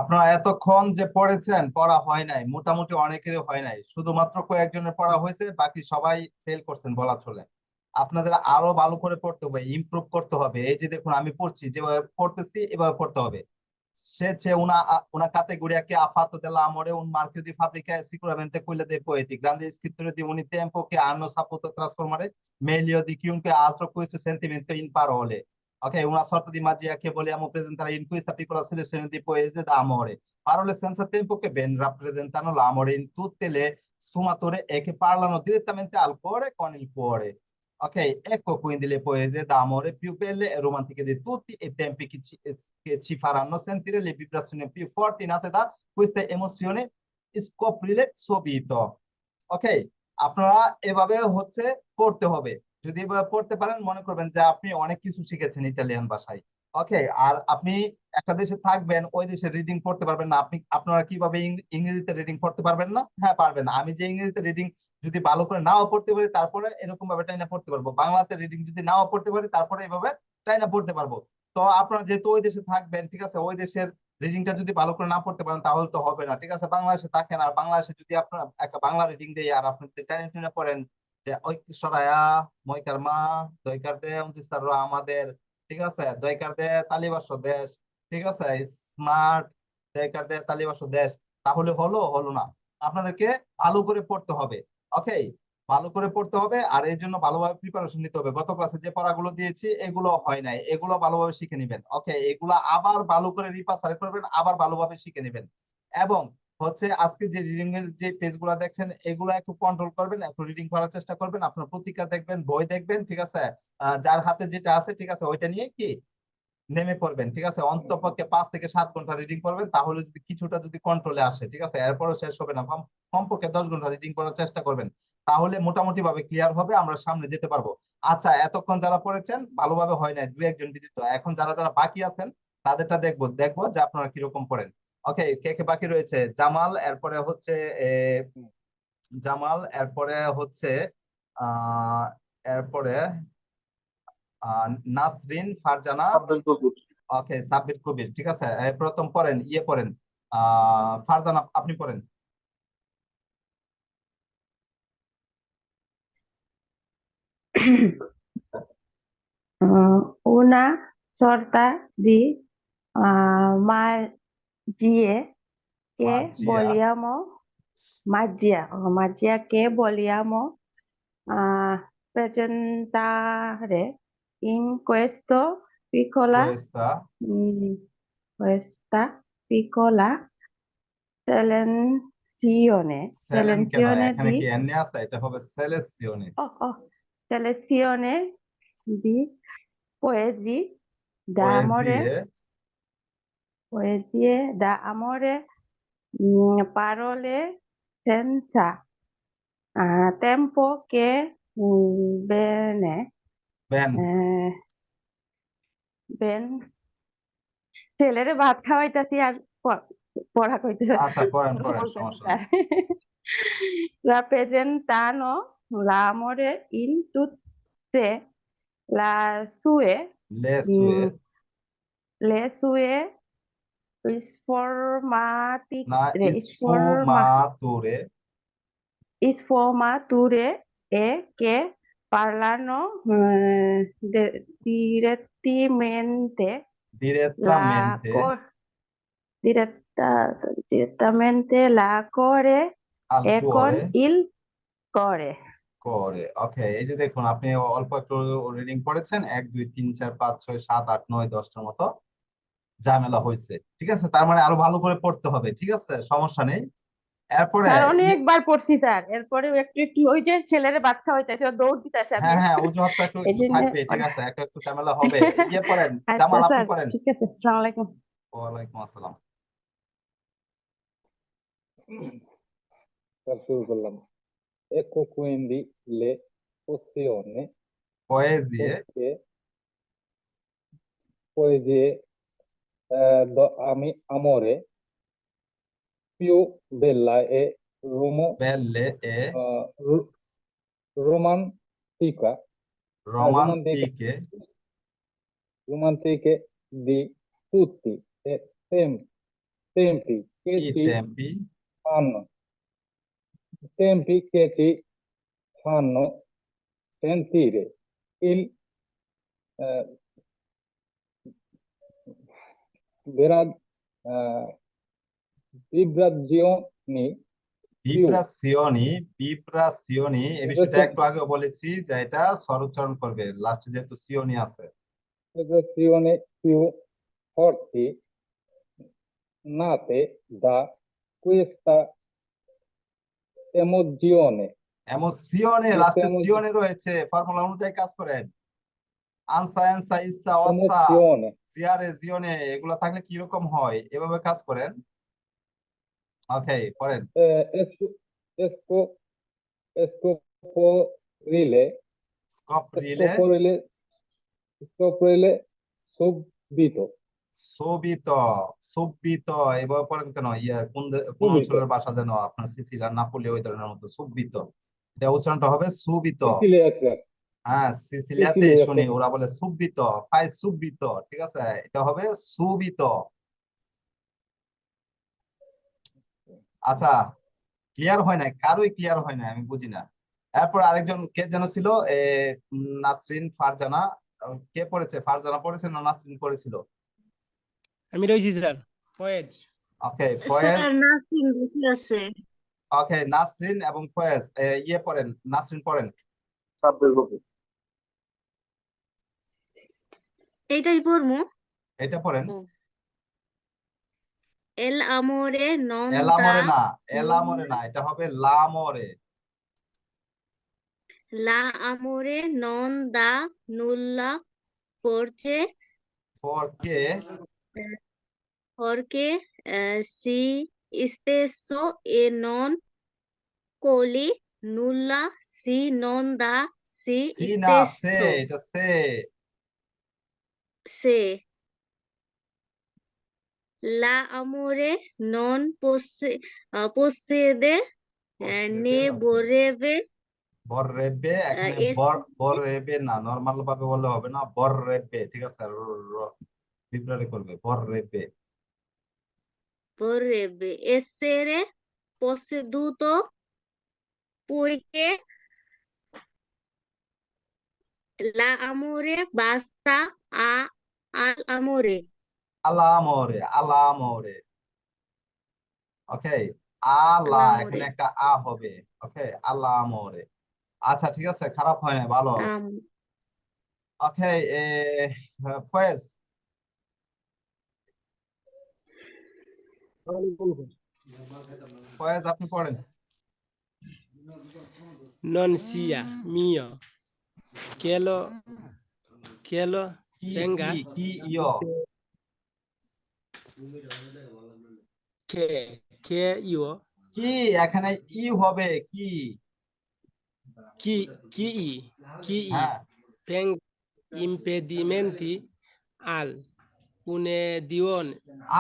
আপনারা এতক্ষণ যে পড়েছেন পড়া হয় নাই, মোটামুটি অনেকেরই হয় নাই, শুধুমাত্র কয়েকজনের পড়া হয়েছে, বাকি সবাই ফেল করছেন বলা চলে। আপনাদের আরো ভালো করে পড়তে হবে, ইমপ্রুভ করতে হবে। এই যে দেখুন আমি pড়ছি, যেভাবে পড়তেছি এভাবে পড়তে হবে. Se c'è una categoria che ha fatto dell'amore un marchio di fabbrica è sicuramente quella dei poeti, grandi scrittori di un tempo che hanno saputo trasformare meglio di chiunque altro questo sentimento in parole. Ok, una sorta di magia che vogliamo presentare in questa piccola selezione di poesie d'amore. Parole senza tempo che ben rappresentano l'amore in tutte le sfumature e che parlano direttamente al cuore con il cuore. Ok, ecco quindi le poesie d'amore più belle e romantiche di tutti i tempi che ci faranno sentire le vibrazioni più forti nate da queste emozioni. Scoprile subito. Ok, আপনারা এভাবে হচ্ছে পড়তে হবে। যদি এভাবে পড়তে পারেন মনে করবেন যে আপনি অনেক কিছু শিখেছেন ইটালিয়ান ভাষায়। ওকে, আর আপনি একটা দেশে থাকবেন, ওই দেশে রিডিং পড়তে পারবেন না, আপনারা কিভাবে ইংরেজিতে রিডিং পড়তে পারবেন না? হ্যাঁ পারবেন। আমি যে ইংরেজিতে রিডিং যদি ভালো করে নাও পড়তে পারি তারপরে এরকম ভাবে টাইনা পড়তে পারবো, বাংলাতে রিডিং যদি নাও পড়তে পারি তারপরে এভাবে টাইনা পড়তে পারবো। তো আপনারা যেহেতু ওই দেশে থাকবেন, ঠিক আছে, ওই দেশের রিডিংটা যদি ভালো করে না পড়তে পারেন তাহলে তো হবে না, ঠিক আছে। বাংলাদেশে থাকেন, আর বাংলাদেশে যদি আপনার একটা বাংলা রিডিং দেয় আর আপনি যদি টাইনা টাইনা পড়েন যে ওই সরায়া ময়কার মা দয়কার দে উনত্রিশ আমাদের, ঠিক আছে, দয়কার দে তালিবাস দেশ, ঠিক আছে, স্মার্ট দয়কার দে তালিবাস দেশ, তাহলে হলো না। আপনাদেরকে ভালো করে পড়তে হবে। ওকে, ভালো করে পড়তে হবে, আর এই জন্য ভালোভাবে প্রিপারেশন নিতে হবে। গত ক্লাসে যে পড়াগুলো দিয়েছি এগুলো হয় নাই, এগুলো ভালোভাবে শিখে নেবেন। ওকে, এগুলো আবার ভালো করে রিপাস করবেন, আবার ভালোভাবে শিখে নেবেন। এবং হচ্ছে আজকে যে রিডিং এর যে পেজ গুলা দেখছেন এগুলো একটু কন্ট্রোল করবেন, একটু রিডিং করার চেষ্টা করবেন, আপনার পত্রিকা দেখবেন, বই দেখবেন, ঠিক আছে। যার হাতে যেটা আছে, ঠিক আছে, ওইটা নিয়ে কি নেমে পড়বেন, ঠিক আছে। অন্ততপক্ষে 5 থেকে 7 ঘন্টা রিডিং করবেন, তাহলে যদি কিছুটা যদি কন্ট্রোলে আসে, ঠিক আছে, এরপরও শেষ হবে না, কমপক্ষে 10 ঘন্টা রিডিং করার চেষ্টা করবেন, তাহলে মোটামুটি ভাবে ক্লিয়ার হবে, আমরা সামনে যেতে পারবো। আচ্ছা, এতক্ষণ যারা পড়েছেন ভালোভাবে হয় নাই, দু একজন ব্যতীত, এখন যারা যারা বাকি আছেন তাদেরটা দেখবো দেখবো যে আপনারা কিরকম পড়েন। ওকে, কে কে বাকি রয়েছে? জামাল, এরপরে হচ্ছে জামাল, এরপরে হচ্ছে আহ এরপরে নাসরিন, ফারজানা। আব্দুল কবির। ওকে, সাব্বির কবির, ঠিক আছে। প্রথম পড়েন, পড়েন, ফারজানা আপনি পড়েন। Una sorta di magie che Marjia, magia che vogliamo presentare in কোয়েস্তা, mm, questa piccola সেলেন কেন selezione এখানে কি এনে আছে? এটা হবে সেলেসিওনে। oh, oh, selezione di poesie d'amore, পোয়েজিয়ে, parole senza tempo che bene, Ben. eh, ben ছেলেরে ভাত খাওয়াইতাছি আর পড়া কইতে আচ্ছা, পড়েন পড়া পড়েন, বলতেছে সমস্যা নেই। Sir. Rappresentano l'amore in tutte la sue, লেসুয়ে, mm, le sue sformati, না ইসফুমাতুরে, sfumature e che parlano direttamente la ডিরেক্টামেন্তে direttamente la core আল e কুয়োরে con il core. করে। ওকে, এই যে দেখুন আপনি অল্প একটু রিডিং পড়েছেন, 1 2 3 4 5 6 7 8 9 10টার মতো ঝামেলা হয়েছে, ঠিক আছে। তার মানে আরো ভালো করে পড়তে হবে, ঠিক আছে, সমস্যা নেই। এরপরে স্যার অনেকবার পড়ছি স্যার, এরপরে একটু একটু ওই যে ছেলেরে বাচ্চা হইতেছে ও দৌড় দিতেছে আমি হ্যাঁ হ্যাঁ, অজুহাত তো একটু এই একটু জন্য থাকবে, ঠিক আছে, একটা একটু ঝামেলা হবে। পড়েন, আচ্ছা জামাল আপনি স্যার পড়েন। ঠিক আছে, আসসালামু আলাইকুম। ওয়ালাইকুম আসসালাম। তার শুরু করলাম। Ecco quindi le pozioni, পয়েজিয়ে, poesie, poesie amore più bella e বেল্লে A ro- romantica, romantica, রোমান্টিকে romantiche di tutti i tempi che I ci tempi fanno, i tempi che ci fanno sentire il eh, vibra- eh, vibrazioni più vibrazioni এই বিষয়টা একটু আগেও বলেছি যে এটা স্বরোচ্চারণ করবে লাস্টে যেহেতু সিওনি আছে vibrazioni più forti nate da questa emozione. এমন সিওনে Questa লাস্টে সিওনে রয়েছে ফর্মুলা অনুযায়ী কাজ করেন আনসা এনসা ইসা অসা emozione, সিয়ারে জিওনে এগুলো থাকলে কিরকম হয় এভাবে কাজ করেন ওকে পড়েন esco, esco, scoprile, স্কপ রিলে scoprile, scoprile subito, সোবিত সুবিত এভাবে পড়েন কেন ইয়া কোন subito. অঞ্চলের ভাষা যেন আপনার সিসিলিয়ান নাপোলি ওই ধরনের মতো সুবিত এটা উচ্চারণটা হবে সুবিত Siciliese, হ্যাঁ সিসিলিয়াতে শুনি Siciliese, ওরা বলে সুবিত ফাই সুবিত ঠিক আছে এটা হবে সুবিত আচ্ছা ক্লিয়ার হয় না কারোই ক্লিয়ার হয় না আমি বুঝি না এরপর আরেকজন কে যেন ছিল নাসরিন ফারজানা কে পড়েছে ফারজানা পড়েছে না নাসরিন পড়েছিল আমি রয়েছি স্যার ফয়েজ ওকে ফয়েজ স্যার নার্সিং বেশি আছে ওকে নাসরিন এবং ফয়েজ ইয়ে পড়েন নাসরিন পড়েন এইটাই পড়মু এটা পড়েন এল আমোরে নন দা এলামরে না এলামরে না এটা হবে লামরে লা আমোরে নন দা নুল্লা ফোরচে porque porque si stesso e non coli nulla si non da si si না সে stesso এটা সে se la amore non possiede ne vorrebbe বররেবে এখানে essere বররেবে না নরমাল ভাবে বললে হবে না বররেবে ঠিক আছে বিপ্লবে করবে বররেবে vorrebbe essere posseduto poiché l'amore basta all'amore. আলামরে আলামরে ওকে আলা এখানে All'amore. একটা আ হবে ওকে আলামরে আচ্ছা ঠিক আছে খারাপ হয় না ভালো ওকে ফয়েজ ফয়েজ আপনি পড়েন non sia mio che lo কি tenga কি ইয়ো che io কি এখানে ই হবে কি chi হ্যাঁ tenga impedimenti al unione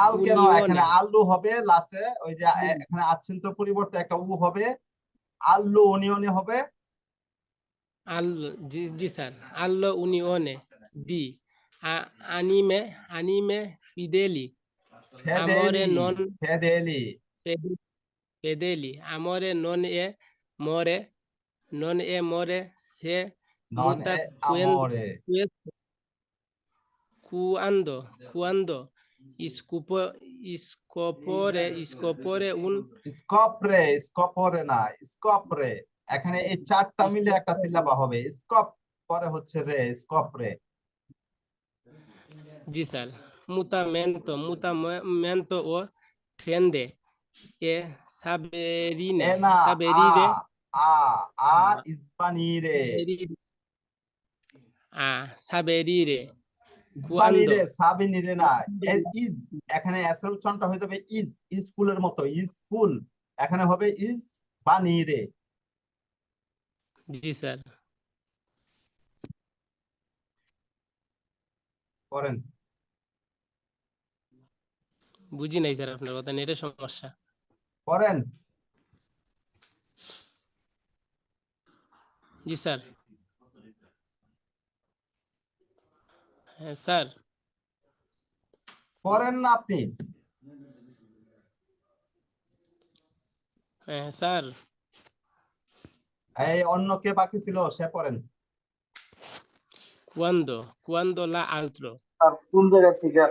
আল কেন এখানে আল্লু হবে লাস্টে ওই যে এখানে আচ্ছন্ত পরিবর্তে একটা উ হবে আল্লু অনিয়নে হবে al জি sir allo unione di anime fedeli amore ফেদেলি non ফেদেলি fedeli amore non è more se নন muta এ আমরে quando scopore un স্কপরে স্কপরে না স্কপরে এখানে এই চারটা মিলে একটা সিলাবা হবে স্কপ পরে হচ্ছে রে স্কপরে জি sir mutamento o tende e এ না saberire আ আ ইসপানিরে saberire ইসপানিরে quando সাবিনিরে না ইজ এখানে এস এর উচ্চারণটা হয়ে যাবে ইজ স্কুলের মতো স্কুল এখানে হবে ইজ বানিরে জি স্যার করেন বুঝি নাই স্যার আপনার কথা নেটের সমস্যা করেন জি স্যার হ্যাঁ স্যার করেন না আপনি স্যার এই অন্য কে বাকি ছিল সে পড়েন। cuando la altro, আর কোন জায়গা থেকে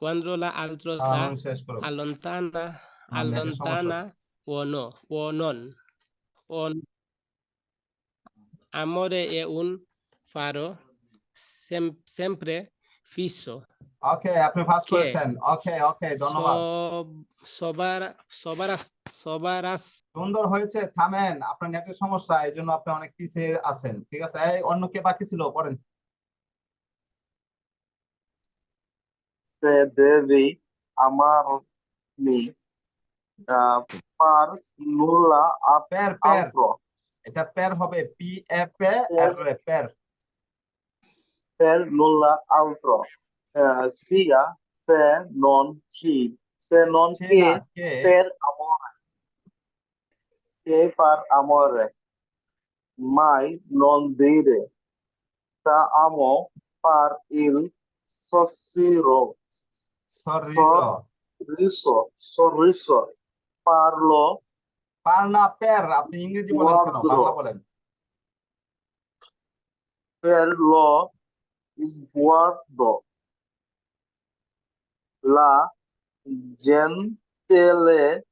cuando la altro আমি শেষ করো। allontana, আমার নেটের সমস্যা আছে। o non, o amore è un faro sempre fisso ওকে, আপনি ফার্স্ট কে করেছেন। ওকে ওকে, ধন্যবাদ। sobarás সুন্দর হয়েছে, থামেন, আপনার নেটের সমস্যা, এই জন্য আপনি অনেক পিছিয়ে আছেন। ঠিক আছে, এই অন্য কে বাকি ছিল পড়েন। se debe amarme par nulla পের পের, altro এটা পের হবে, পি এ পে এর রে, পের। per nulla altro sia se non সে che না, কে? per amore che per amore mai non dire ta amo per il সরিজ, sorriso parlo পার না পের, আপনি ইংরেজি বলেন কেন, guardo বাংলা বলেন। per lo sguardo la gentilezza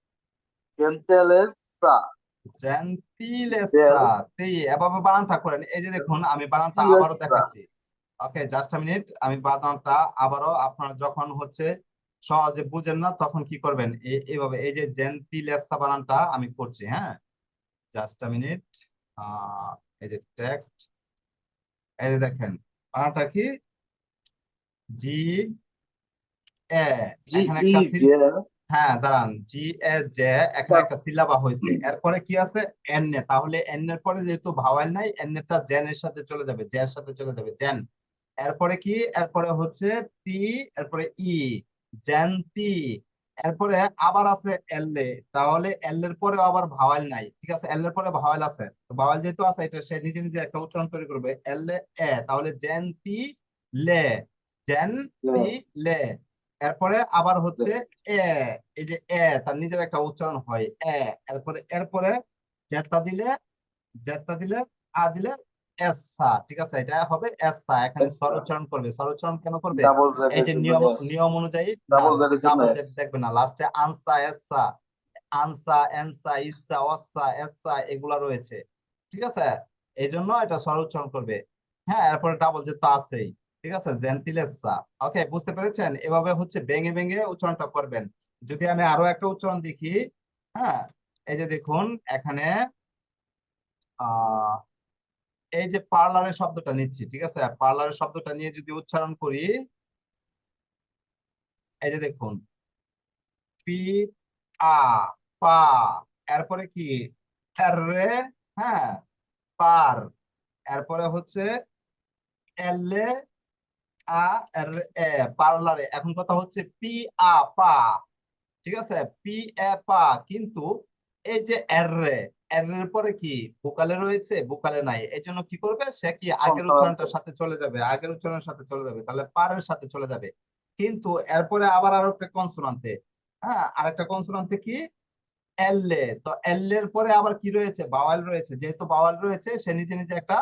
জেন্টিলেসা, এভাবে বানানটা করেন। এই যে দেখুন, আমি বানানটা আবারও gentilezza দেখাচ্ছি। ওকে, জাস্ট মিনিট, আমি বানানটা আবারও, আপনার যখন হচ্ছে সহজে বুঝেন না তখন কি করবেন, এইভাবে, এই যে জেন্টিলেসা বানানটা আমি করছি, হ্যাঁ, জাস্ট মিনিট। এই যে টেক্সট, এই যে দেখেন বানানটা কি, জি এ, এখানে একটা হ্যাঁ দাঁড়ান, জি এ জে, এখানে একটা সিলাবা হয়েছে, এরপরে কি আছে, এন এ, তাহলে এন এর পরে যেহেতু ভাওয়াল নাই, এন এরটা জেন এর সাথে চলে যাবে, জে এর সাথে চলে যাবে, জেন। এরপরে কি, এরপরে হচ্ছে তি, এরপরে ই, জেন্তি। এরপরে আবার আছে এল এ, তাহলে এল এর পরে আবার ভাওয়াল নাই, ঠিক আছে, এল এর পরে ভাওয়াল আছে, তো ভাওয়াল যেহেতু আছে, এটা সে নিজে নিজে একটা উচ্চারণ তৈরি করবে, এল এ, তাহলে জেন্তি লে, জেন্তি লে। এরপরে আবার হচ্ছে এ, এই যে এ, তার নিজের একটা উচ্চারণ হয় এ। এরপরে এরপরে জেতা দিলে, জেতা দিলে, আ দিলে এসা, ঠিক আছে, এটা হবে এসা। এখানে স্বর উচ্চারণ করবে, স্বর উচ্চারণ কেন করবে, double z এই যে এর নিয়ম, জন্য S, নিয়ম অনুযায়ী double z এর জন্য ডাবল S, জেড দেখবে না, লাস্টে আনসা এসা, আনসা এনসা ইসা অসা এসা এগুলা রয়েছে, ঠিক আছে, এই জন্য এটা স্বর উচ্চারণ করবে। হ্যাঁ, এরপরে ডাবল জেড তো আছেই, ঠিক আছে, জেন্টিলেসা। ওকে, বুঝতে পেরেছেন, এভাবে হচ্ছে ভেঙে ভেঙে উচ্চারণটা করবেন। যদি আমি আরো একটা উচ্চারণ দেখি, হ্যাঁ, এই যে দেখুন এখানে, আহ এই যে পার্লারের শব্দটা নিচ্ছি, ঠিক আছে, পার্লারের শব্দটা নিয়ে যদি উচ্চারণ করি, এই যে দেখুন, পি আ, পা, এরপরে কি, রে, হ্যাঁ, পার, এরপরে হচ্ছে এলে, আ, এ, পার্লারে। এখন কথা হচ্ছে পি আ, পা, ঠিক আছে, পি এ, পা, কিন্তু এই যে এর এর পরে কি ভোকালে রয়েছে, ভোকালে নাই, এই জন্য কি করবে, সে কি আগের উচ্চারণটার সাথে চলে যাবে, আগের উচ্চারণের সাথে চলে যাবে, তাহলে পারের সাথে চলে যাবে। কিন্তু এরপরে আবার আরো একটা কনসোনান্টে, হ্যাঁ, আরেকটা কনসোনান্টে কি, এললে, তো এর পরে আবার কি রয়েছে, বাওয়াল রয়েছে, যেহেতু বাওয়াল রয়েছে সে নিজে নিজে একটা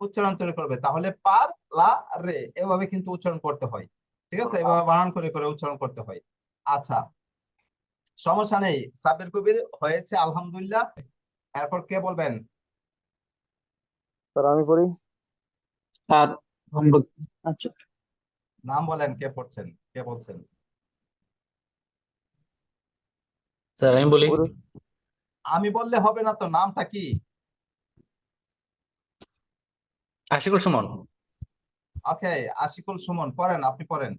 উচ্চারণ তৈরি করবে, তাহলে পার লা রে, এভাবে কিন্তু উচ্চারণ করতে হয়, ঠিক আছে, এভাবে বানান করে করে উচ্চারণ করতে হয়। আচ্ছা, সমস্যা নেই, সাব্বির কবির হয়েছে আলহামদুলিল্লাহ। এরপর কে বলবেন? স্যার আমি পড়ি আর আচ্ছা নাম বলেন, কে পড়ছেন, কে বলছেন? স্যার আমি বলি আমি বললে হবে না তো, নামটা কি? আশিকুল সুমন। ওকে, আশিকুল সুমন, পড়েন, আপনি পড়েন।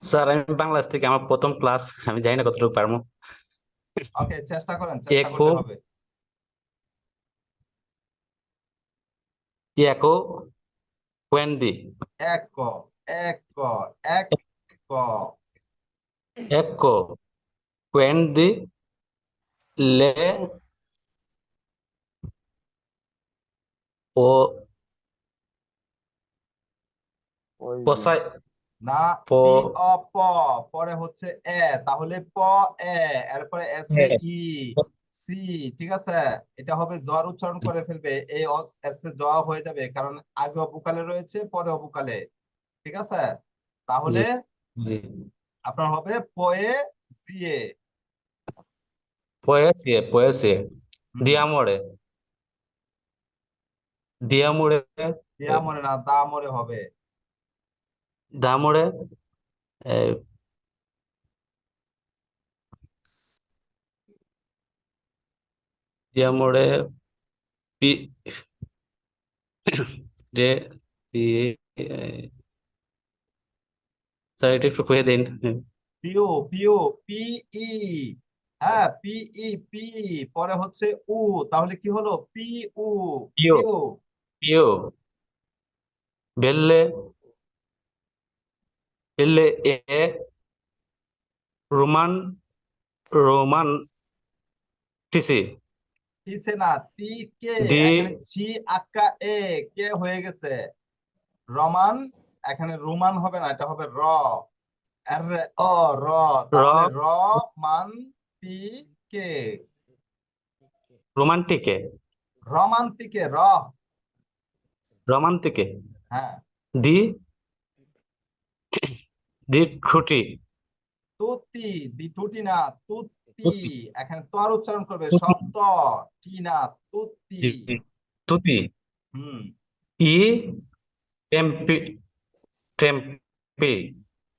স্যার আমি বাংলাদেশ থেকে, আমার প্রথম ক্লাস, আমি জানি না কতটুকু পারবো। ওকে, চেষ্টা করেন, চেষ্টা একো করতে হবে। একো কোয়েন্দি এক ক, এক ক, এক ক, একো কোয়েন্দি লে ও ওই পোসাই না, পো পি অ প, পরে হচ্ছে এ, তাহলে প এ, এরপরে এস এ ই, সি, ঠিক আছে, এটা হবে জ্বর উচ্চারণ করে ফেলবে, এই জ হয়ে যাবে, কারণ আগে অবুকালে রয়েছে পরে অবুকালে, ঠিক আছে। তাহলে জি জি আপনার হবে পয়ে জিয়ে। poesie poesie হুম, diamore diamore দিয়া মরে না, দা মরে হবে। d'amore diamore pi de pi sir এটা একটু কয়ে দিন। পিও পিও পিই, হ্যাঁ পিই পি, পরে হচ্ছে উ, তাহলে কি হলো পি উ, পিও পিও। পিও বেললে বেললে এ রোমান রোমান টিসি কিসে না, তি কে, দি এখানে ছি আক্কা এ, কে হয়ে গেছে রমান, এখানে রোমান হবে না, এটা হবে র, আর অ র, র তাহলে র মান তি কে, রোমান্টিকে রমান্তিকে র, রোমান্টিকে হ্যাঁ দি দি ঠুটি তুতি, দি টুটি না, তুতি, তুতি এখানে তর উচ্চারণ করবে, তুতি শব্দ টি না, তুতি। জি, তুতি হুম, ই টেম্পি টেম্পি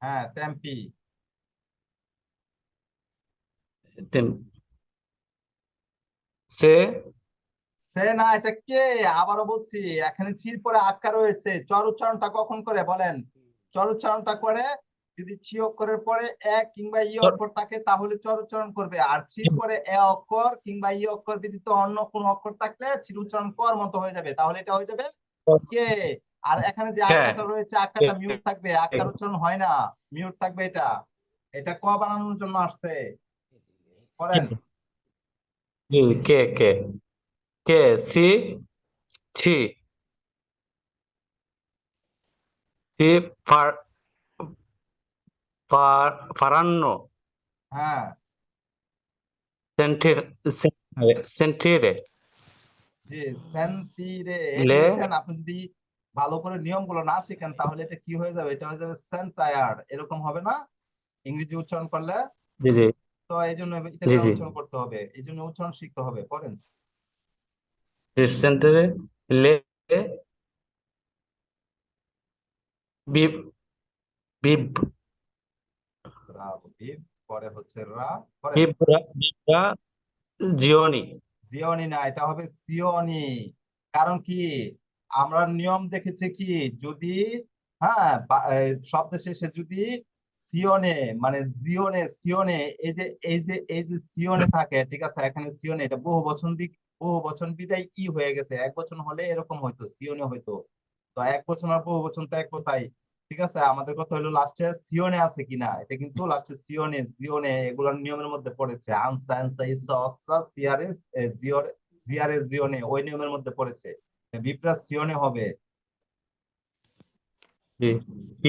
হ্যাঁ টেম্পি। টেম সে সে না, এটা কে, আবারও বলছি, এখানে ছির পরে আক্কা রয়েছে, চর উচ্চারণটা কখন করে বলেন, চর উচ্চারণটা করে যদি ছি অক্ষরের পরে এ কিংবা ই তোর অক্ষর থাকে তাহলে চর উচ্চারণ করবে, আর ছির পরে এ অক্ষর কিংবা ই অক্ষর ব্যতীত অন্য কোন অক্ষর থাকলে ছির উচ্চারণ কর মতো হয়ে যাবে, তাহলে এটা হয়ে যাবে কে। আর এখানে যে কে আক্কাটা রয়েছে, আক্কাটা মিউট থাকবে, আক্কার উচ্চারণ হয় না, মিউট থাকবে, এটা এটা ক বানানোর জন্য আসছে, করেন। জি, কে কে কে সি ছি সি ফার ফারান্ন হ্যাঁ, সেন্টির সেন্টিরে জি সেন্তিরে, এই যে লে দেখছেন, আপনি যদি ভালো করে নিয়মগুলো না শিখেন তাহলে এটা কি হয়ে যাবে, এটা হয়ে যাবে সেন্টায়ার, এরকম হবে না ইংরেজি উচ্চারণ করলে। জি জি তো এই জন্য জি ইতালিয়ান জি উচ্চারণ করতে হবে, এই জন্য উচ্চারণ শিখতে হবে, পড়েন। জি সেন্টিরে লে বিব বিব ব্রাভো, বিব, পরে হচ্ছে রা, পরেন। বিব্রা বিব্রা জিওনি জিওনি না, এটা হবে সিওনি, কারণ কি, আমরা নিয়ম দেখেছি কি, যদি হ্যাঁ শব্দ শেষে যদি সিওনে মানে জিওনে সিওনে, এই যে সিওনে থাকে, ঠিক আছে, এখানে সিওনে, এটা বহু বচন বিদায় ই হয়ে গেছে, এক বচন হলে এরকম হইতো সিওনে হইতো, তো এক বচন আর বহু বচন তো এক কথাই, ঠিক আছে, আমাদের কথা হলো লাস্টে সিওনে আছে কিনা, এটা কিন্তু লাস্টে সিওনে জিওনে এগুলোর নিয়মের মধ্যে পড়েছে, আনসা আনসা ইসা অসা সিআরএস জিওর জিআরএস জিওনে, ওই নিয়মের মধ্যে পড়েছে, বিপ্রা সিওনে হবে।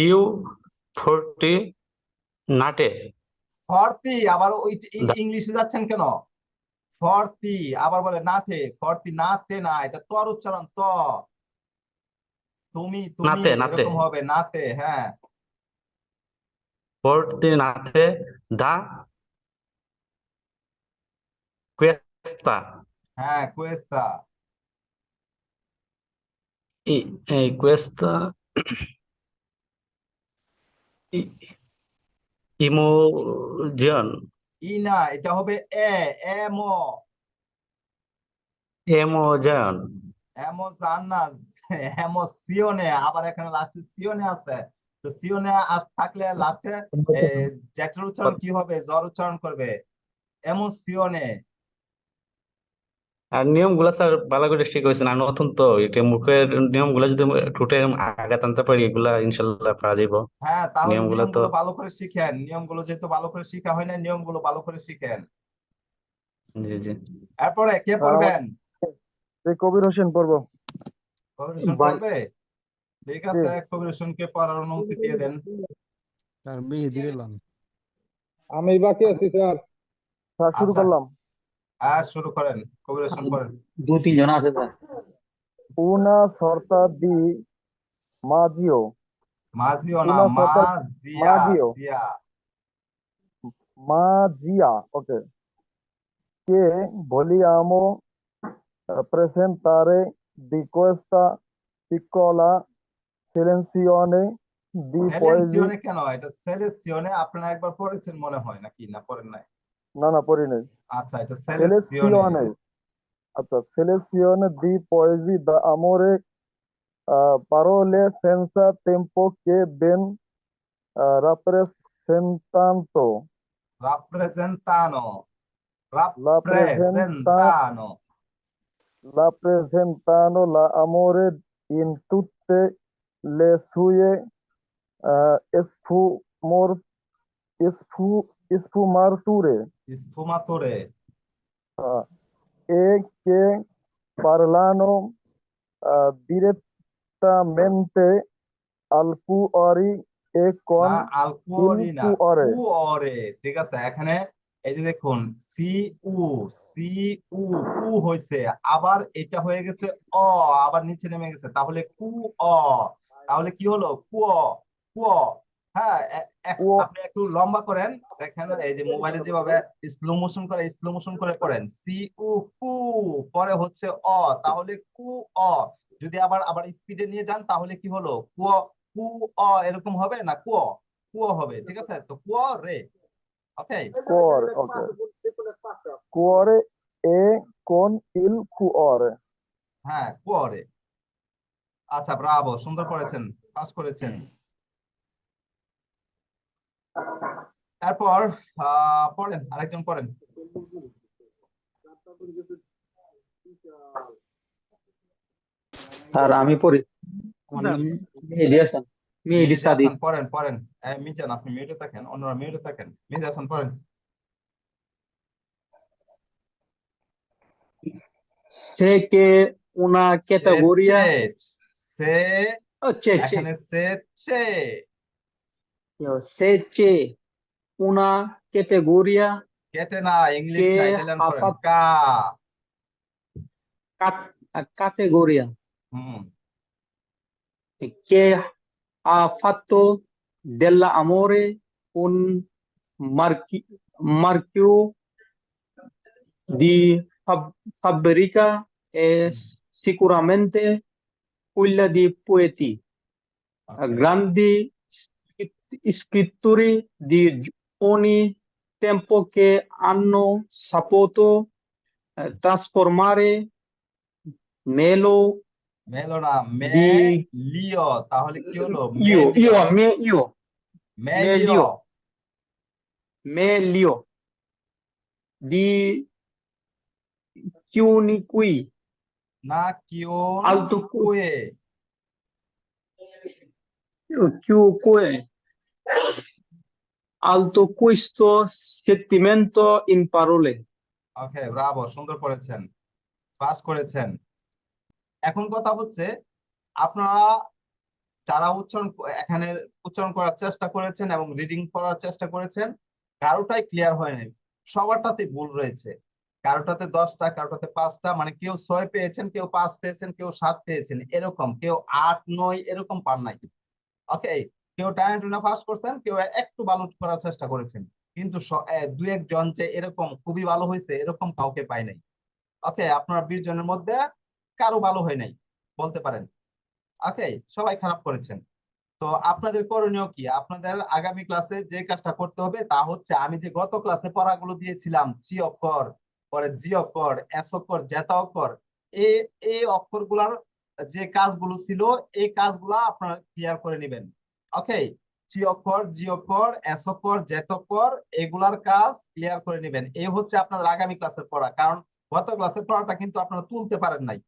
ইউ ফোরটি নাটে ফর্তি, আবার ওই দা- ইংলিশে যাচ্ছেন কেন, ফর্তি, আবার বলে নাথে, ফর্তি নাতে না, এটা তর উচ্চারণ, ত, তুমি তুমি নাতে নাতে এরকম হবে, নাতে, হ্যাঁ ফোরটি নাতে দা কুয়েস্তা হ্যাঁ কুয়েস্তা, ই কুয়েস্তা ইমোজিয়ন ই না, এটা হবে এ, এমো, এমোজিয়ন এমো জান্নাজ, এমো সিওনে, আবার এখানে লাস্টে সিওনে আছে, তো সিওনে থাকলে লাস্টে জ্যাটের উচ্চারণ কি হবে, জ্বর উচ্চারণ করবে, এমো সিওনে। আর নিয়মগুলা স্যার ভালো করে শিখাইছেন, আর নতুন তো এটা মুখের নিয়মগুলা যদি ঠোঁটে আঘাত আনতে পারি এগুলা ইনশাল্লাহ পারা যাইব। হ্যাঁ, তাহলে নিয়মগুলা তো নিয়মগুলো ভালো করে শিখেন, নিয়মগুলো যেহেতু ভালো করে শিখা হয় না, নিয়মগুলো ভালো করে শিখেন। জি জি এরপরে কে পড়বেন, কবির হোসেন পড়বো। কবির হোসেন ভাই পড়বে, ঠিক আছে, কবির হোসেনকে পড়ার অনুমতি দিয়ে দেন। আমি বাকি আছি স্যার। স্যার শুরু আচ্ছা, করলাম। আর শুরু করেন, কবিরেশন করেন। 2-3 জন আছে sir. Una sorta di maggio. মাজিও না, Una sorta মাজিয়া, maggio. Zia. Magia. Ok. Che vogliamo presentare di questa piccola selezione di poesie. সেলেনসিওনে কেন? এটা সেলেসিওনে আপনারা একবার পড়েছেন মনে হয়, নাকি না পড়েন নাই? No, no, por ahí. আচ্ছা, এটা সেলেসিওনে। Selezione. Acha, selezione di poesie d'amore, parole senza tempo che ben rappresentano. রাপ্রেজেন্তানো, Rappresenta- রাপ্রেজেন্তানো। Rappresentano l'amore in tutte le sue sfumature, স্ফুমাতোরে। e che parlano direttamente al cuore e con না, আলকুয়ারি il না, cuore. কুঅরে। ঠিক আছে, এখানে এই যে দেখুন, সি উ, C উ, কু হয়েছে, আবার এটা হয়ে গেছে অ, আবার নিচে নেমে গেছে, তাহলে কু অ। তাহলে কি হলো? কুঅ, কুঅ। হ্যাঁ, কুঅ। আপনি একটু লম্বা করেন, দেখেন এই যে মোবাইলে যেভাবে স্লো মোশন করে, স্লো মোশন করে পড়েন, সি উ কু, পরে হচ্ছে অ, তাহলে কু অ। যদি আবার আবার স্পিডে নিয়ে যান তাহলে কি হলো? কুঅ, কু অ এরকম হবে না, কুঅ, কুঅ হবে। ঠিক আছে, তো কুঅ রে। ওকে, Cuore, ok. Cuore e con il cuore. হ্যাঁ, কুঅ রে। আচ্ছা, ব্রাভো, সুন্দর করেছেন, পাস করেছেন। তারপর পড়েন, আরেকজন পড়েন। স্যার আমি পড়ি। আমার নাম মেহেদী হাসান। মেহেদী মেহেদী সাদিক। হাসান, পড়েন পড়েন। মিজান, আপনি মিউটে থাকেন, অন্যরা মিউটে থাকেন। মেহেদী হাসান পড়েন। Sé que una categoría, সে, che, এখানে সে, চে। sé que una categoría কেটে না, ইংলিশ না, que ইটালিয়ান ha পড়েন। কা। categoría হুম, que ha fatto dell'amore un marchio di fabbrica è sicuramente quella di poeti, okay. grandi scrittori di ogni tempo che hanno saputo trasformare মেলো মেলো না, মে দি লিও, তাহলে কি হলো? io মেলিও, io মেলিও। meglio di chiunque না, কিউন alto কুয়ে। chiunque alto questo sentimento in parole. Okay, Bravo, সুন্দর করেছেন, পাস করেছেন। এখন কথা হচ্ছে, আপনারা যারা এখানে উচ্চারণ করার চেষ্টা করেছেন এবং রিডিং করার চেষ্টা করেছেন, কারোটাই ক্লিয়ার হয় নাই, সবারটাতে ভুল রয়েছে। কারোটাতে 10টা, কারোটাতে 5টা, মানে কেউ 6 পেয়েছেন, কেউ 5 পেয়েছেন, কেউ 7 পেয়েছেন, এরকম, কেউ 8, 9 এরকম পান নাই। ওকে, কেউ টানা টুনা পাস করছেন, কেউ একটু ভালো করার চেষ্টা করেছেন, কিন্তু 2-1 জন যে এরকম খুবই ভালো হয়েছে এরকম কাউকে পাই নাই। ওকে, আপনার 20 জনের মধ্যে কারো ভালো হয় নাই বলতে পারেন। ওকে, সবাই খারাপ করেছেন। তো আপনাদের করণীয় কি? আপনাদের আগামী ক্লাসে যে কাজটা করতে হবে তা হচ্ছে, আমি যে গত ক্লাসে পড়াগুলো দিয়েছিলাম, চি অক্ষর, পরে জি অক্ষর, এস অক্ষর, জেতা অক্ষর, এই অক্ষরগুলার যে কাজগুলো ছিল এই কাজগুলা আপনারা ক্লিয়ার করে নেবেন। ওকে, চি অক্ষর, জি অক্ষর, এস অক্ষর, জেট অক্ষর, এগুলার কাজ ক্লিয়ার করে নেবেন। এই হচ্ছে আপনাদের আগামী ক্লাসের পড়া, কারণ গত ক্লাসের পড়াটা কিন্তু আপনারা তুলতে পারেন নাই।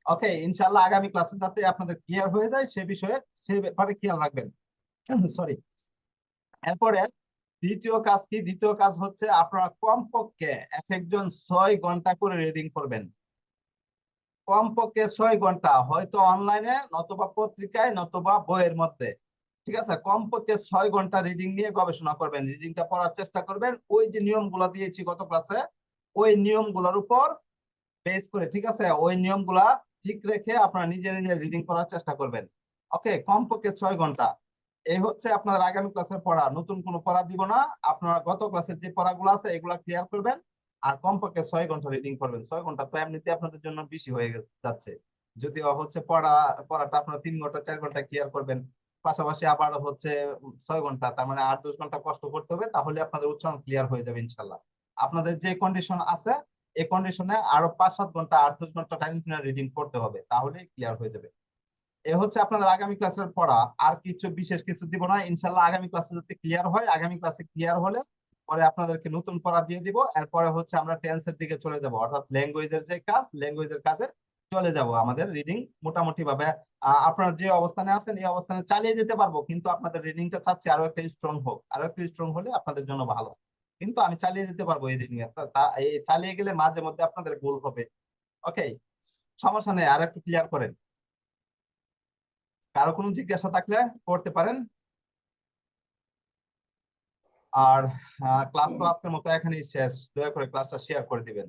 ওকে, ইনশাআল্লাহ আগামী ক্লাসে যাতে আপনাদের ক্লিয়ার হয়ে যায় সে বিষয়ে, সে ব্যাপারে খেয়াল রাখবেন। সরি। এরপরে দ্বিতীয় কাজ কি? দ্বিতীয় কাজ হচ্ছে আপনারা কমপক্ষে এক একজন 6 ঘন্টা করে রিডিং করবেন। কমপক্ষে 6 ঘন্টা, হয়তো অনলাইনে, নতুবা পত্রিকায়, নতুবা বইয়ের মধ্যে। ঠিক আছে, কমপক্ষে 6 ঘন্টা রিডিং নিয়ে গবেষণা করবেন, রিডিংটা পড়ার চেষ্টা করবেন। ওই যে নিয়মগুলো দিয়েছি গত ক্লাসে, ওই নিয়মগুলোর উপর বেস করে, ঠিক আছে, ওই নিয়মগুলা ঠিক রেখে আপনারা নিজে নিজে রিডিং করার চেষ্টা করবেন। ওকে, কমপক্ষে 6 ঘন্টা। এই হচ্ছে আপনাদের আগামী ক্লাসের পড়া। নতুন কোনো পড়া দিব না, আপনারা গত ক্লাসের যে পড়াগুলো আছে এগুলা ক্লিয়ার করবেন, আর কমপক্ষে 6 ঘন্টা রিডিং করবেন। 6 ঘন্টা তো এমনিতে আপনাদের জন্য বেশি হয়ে যাচ্ছে। যদিও হচ্ছে পড়াটা আপনারা 3 ঘন্টা 4 ঘন্টা ক্লিয়ার করবেন, পাশাপাশি আবার হচ্ছে 6 ঘন্টা, তার মানে 8-10 ঘন্টা কষ্ট করতে হবে, তাহলে আপনাদের উচ্চারণ ক্লিয়ার হয়ে যাবে ইনশাল্লাহ। আপনাদের যে কন্ডিশন আছে এই কন্ডিশনে আরো 5-7 ঘন্টা 8-10 ঘন্টা টাইম রিডিং করতে হবে, তাহলে ক্লিয়ার হয়ে যাবে। এ হচ্ছে আপনাদের আগামী ক্লাসের পড়া। আর কিছু বিশেষ কিছু দিব না ইনশাল্লাহ। আগামী ক্লাসে যাতে ক্লিয়ার হয়, আগামী ক্লাসে ক্লিয়ার হলে পরে আপনাদেরকে নতুন পড়া দিয়ে দিব। এরপরে হচ্ছে আমরা টেন্সের দিকে চলে যাব, অর্থাৎ ল্যাঙ্গুয়েজের যে কাজ, ল্যাঙ্গুয়েজের কাজে চলে যাব। আমাদের রিডিং মোটামুটি ভাবে আপনারা যে অবস্থানে আছেন এই অবস্থানে চালিয়ে যেতে পারবো, কিন্তু আপনাদের রিডিংটা চাচ্ছি আরো একটা স্ট্রং হোক, আরো একটু স্ট্রং হলে আপনাদের জন্য ভালো। কিন্তু আমি চালিয়ে যেতে পারবো এই রিডিং এ, এই চালিয়ে গেলে মাঝে মধ্যে আপনাদের ভুল হবে। ওকে, সমস্যা নেই, আর একটু ক্লিয়ার করেন। কারো কোনো জিজ্ঞাসা থাকলে করতে পারেন। আর ক্লাস তো আজকের মতো এখানেই শেষ, দয়া করে ক্লাসটা শেয়ার করে দিবেন।